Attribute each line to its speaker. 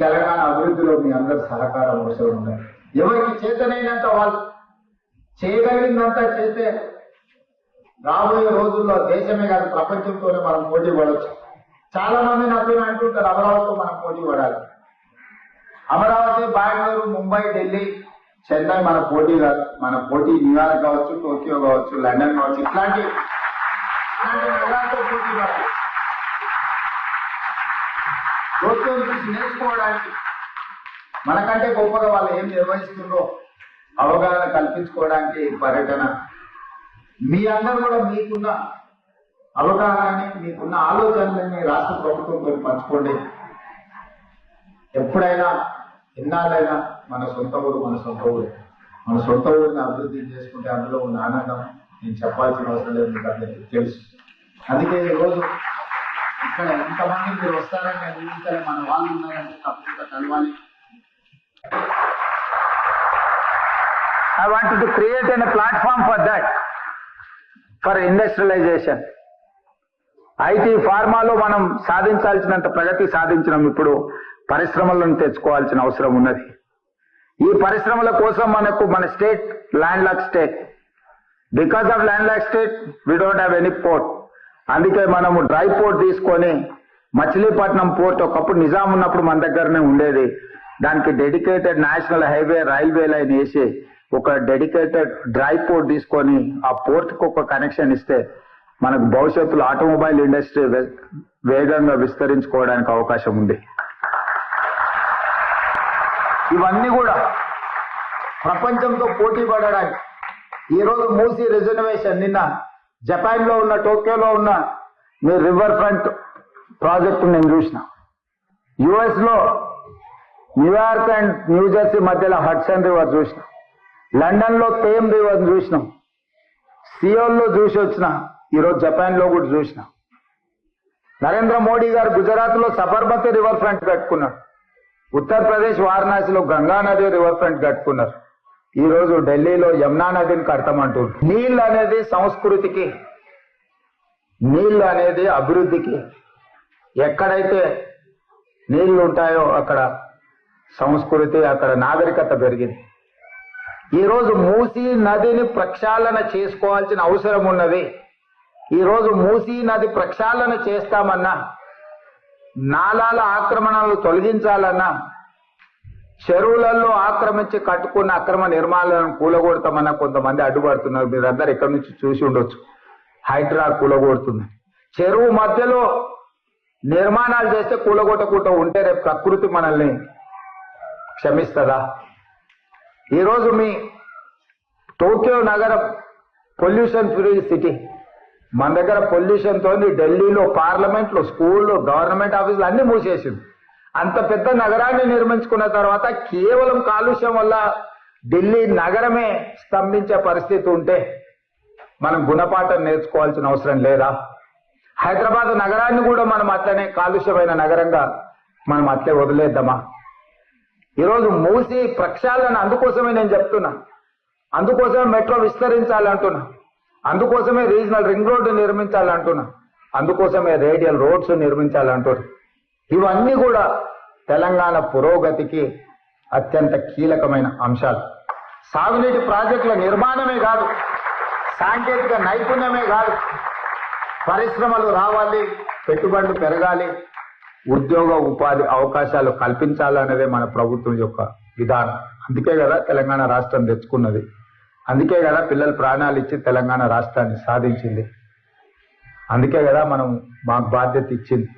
Speaker 1: తెలంగాణ అభివృద్ధిలో మీ అందరి సహకారం అవసరం ఉంది. ఎవరికి చేతనైనంత వాళ్ళు చేయగలిగిందంతా చేస్తే రాబోయే రోజుల్లో దేశమే కాదు ప్రపంచంతోనే మనం పోటీ పడవచ్చు. చాలా మంది నాతో అంటుంటారు అమరావతితో మనం పోటీ పడాలి. అమరావతి, బెంగళూరు, ముంబై, ఢిల్లీ, చెన్నై మన పోటీ కాదు. మన పోటీ న్యూయార్క్ కావచ్చు, టోక్యో కావచ్చు, లండన్ కావచ్చు, ఇట్లాంటి నగరాలతో పోటీ పడాలి. టోక్యో చూసి నేర్చుకోవడానికి మనకంటే గొప్పగా వాళ్ళు ఏం నిర్వహిస్తుందో అవగాహన కల్పించుకోవడానికి పర్యటన. మీ అందరూ కూడా మీకున్న అవగాహనని, మీకున్న ఆలోచనలని రాష్ట్ర ప్రభుత్వంతో పంచుకోండి. ఎప్పుడైనా ఎన్నాళ్ళైనా మన సొంత ఊరు మన సొంత ఊరు. మన సొంత ఊరిని అభివృద్ధి చేసుకుంటే అందులో ఉన్న ఆనందం నేను చెప్పాల్సిన అవసరం లేదు, మీకు అందరికీ తెలుసు. అందుకే ఈరోజు ఇక్కడ ఎంతమంది మీరు వస్తారని నేను ఊహించాలి. మన వాళ్ళు ఉన్నారంటే తప్పకుండా కలవాలి.
Speaker 2: I wanted to create a platform for that, for industrialization. IT, ఫార్మాలో మనం సాధించాల్సినంత ప్రగతి సాధించినాం. ఇప్పుడు పరిశ్రమలను తెచ్చుకోవాల్సిన అవసరం ఉన్నది. ఈ పరిశ్రమల కోసం మన state land lock state. Because of land lock state we don't have any port. అందుకే మనము డ్రై పోర్ట్ తీసుకొని మచిలీపట్నం పోర్ట్ ఒకప్పుడు నిజాం ఉన్నప్పుడు మన దగ్గరనే ఉండేది. దానికి dedicated national highway railway line వేసి ఒక డెడికేటెడ్ డ్రై పోర్ట్ తీసుకొని ఆ పోర్ట్కి ఒక కనెక్షన్ ఇస్తే మనకు భవిష్యత్తులో ఆటోమొబైల్ ఇండస్ట్రీ వేగంగా విస్తరించుకోవడానికి అవకాశం ఉంది.
Speaker 1: ఇవన్నీ కూడా ప్రపంచంతో పోటీ పడడానికి ఈరోజు మూసీ రిజర్వేషన్, నిన్న జపాన్ లో ఉన్న, టోక్యోలో ఉన్న మీ రివర్ ఫ్రంట్ ప్రాజెక్టు నేను చూసిన. యుఎస్ లో న్యూయార్క్ అండ్ న్యూజెర్సీ మధ్యలో హడ్సన్ రివర్ చూసిన. లండన్ లో థేమ్ రివర్ చూసినాం. సియోల్ లో చూసి వచ్చిన. ఈరోజు జపాన్ లో కూడా చూసిన. నరేంద్ర మోడీ గారు గుజరాత్ లో సబర్మతి రివర్ ఫ్రంట్ కట్టుకున్నాడు. ఉత్తరప్రదేశ్ వారణాసిలో గంగా నది రివర్ ఫ్రంట్ కట్టుకున్నారు. ఈ రోజు ఢిల్లీలో యమునా నదిని కడతామంటారు. నీళ్ళు అనేది సంస్కృతికి, నీళ్ళు అనేది అభివృద్ధికి. ఎక్కడైతే నీళ్లు ఉంటాయో అక్కడ సంస్కృతి, అక్కడ నాగరికత పెరిగింది. ఈ రోజు మూసీ నదిని ప్రక్షాళన చేసుకోవాల్సిన అవసరం ఉన్నది. ఈ రోజు మూసీ నది ప్రక్షాళన చేస్తామన్నా, నాలాల ఆక్రమణలు తొలగించాలన్నా, చెరువులలో ఆక్రమించి కట్టుకున్న అక్రమ నిర్మాణాలను కూలగొడతామన్నా కొంతమంది అడ్డుపడుతున్నారు. మీరందరూ ఎక్కడి నుంచి చూసి ఉండొచ్చు. హైడ్రా కూలగొడుతుంది. చెరువు మధ్యలో నిర్మాణాలు చేస్తే కూలగొట్టకుండా ఉంటే రేపు ప్రకృతి మనల్ని క్షమిస్తుందా? ఈరోజు మీ టోక్యో నగరం పొల్యూషన్ ఫ్రీ సిటీ. మన దగ్గర పొల్యూషన్ తోని ఢిల్లీలో పార్లమెంట్లో, స్కూళ్ళు, గవర్నమెంట్ ఆఫీసులు అన్ని మూసేసింది. అంత పెద్ద నగరాన్ని నిర్మించుకున్న తర్వాత కేవలం కాలుష్యం వల్ల ఢిల్లీ నగరమే స్తంభించే పరిస్థితి ఉంటే మనం గుణపాఠం నేర్చుకోవాల్సిన అవసరం లేదా? హైదరాబాద్ నగరాన్ని కూడా మనం అట్లనే కాలుష్యమైన నగరంగా మనం అట్లే వదిలేద్దామా? ఈరోజు మూసి ప్రక్షాళన అందుకోసమే నేను చెప్తున్నా. అందుకోసమే మెట్రో విస్తరించాలంటున్నా. అందుకోసమే రీజనల్ రింగ్ రోడ్డు నిర్మించాలంటున్నా. అందుకోసమే రేడియల్ రోడ్స్ నిర్మించాలంటున్నా. ఇవన్నీ కూడా తెలంగాణ పురోగతికి అత్యంత కీలకమైన అంశాలు. సాగునీటి ప్రాజెక్టుల నిర్మాణమే కాదు, సాంకేతిక నైపుణ్యమే కాదు, పరిశ్రమలు రావాలి, పెట్టుబడులు పెరగాలి, ఉద్యోగ ఉపాధి అవకాశాలు కల్పించాలనేదే మన ప్రభుత్వం యొక్క విధానం. అందుకే కదా తెలంగాణ రాష్ట్రం తెచ్చుకున్నది. అందుకే కదా పిల్లలు ప్రాణాలు ఇచ్చి తెలంగాణ రాష్ట్రాన్ని సాధించింది. అందుకే కదా మనం మాకు బాధ్యత ఇచ్చింది.